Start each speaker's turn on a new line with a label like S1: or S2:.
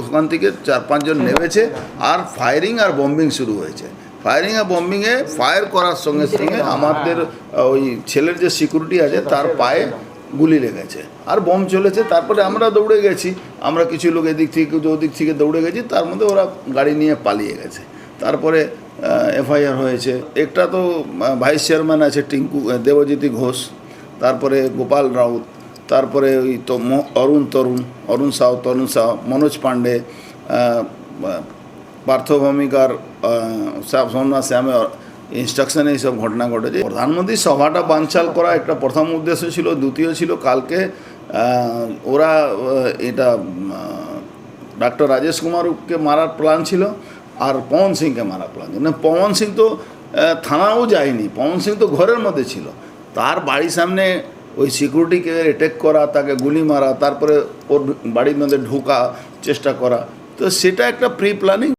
S1: ওখান থেকে 4-5 জন নেমেছে আর ফায়ারিং আর বম্বিং শুরু হয়েছে। ফায়ারিং আর বম্বিংয়ে ফায়ার করার সঙ্গে সঙ্গে আমাদের ওই ছেলের যে সিকিউরিটি আছে তার পায়ে গুলি লেগেছে আর বম চলেছে। তারপরে আমরা দৌড়ে গেছি, আমরা কিছু লোক এদিক থেকে কিছু ওদিক থেকে দৌড়ে গেছি, তার মধ্যে ওরা গাড়ি নিয়ে পালিয়ে গেছে। তারপরে এফআইআর হয়েছে। একটা তো ভাইস চেয়ারম্যান আছে টিঙ্কু দেবজ্যোতি ঘোষ, তারপরে গোপাল রাউত, তারপরে ওই তো অরুণ সাউ, মনোজ পাণ্ডে, পার্থভূমিকার সোমনাথ শ্যামে ইনস্ট্রাকশনে এইসব ঘটনা ঘটেছে। প্রধানমন্ত্রী সভাটা বানচাল করা একটা প্রথম উদ্দেশ্য ছিল। দ্বিতীয় ছিল কালকে ওরা এটা ডক্টর রাজেশ কুমারকে মারার প্ল্যান ছিল আর পবন সিংকে মারার প্ল্যান ছিল। পবন সিং তো থানাও যায়নি, পবন সিং তো ঘরের মধ্যে ছিল। তার বাড়ির সামনে ওই সিকিউরিটিকে অ্যাটাক করা, তাকে গুলি মারা, তারপরে ওর বাড়ির মধ্যে ঢোকা চেষ্টা করা, তো সেটা একটা প্রি প্ল্যানিং।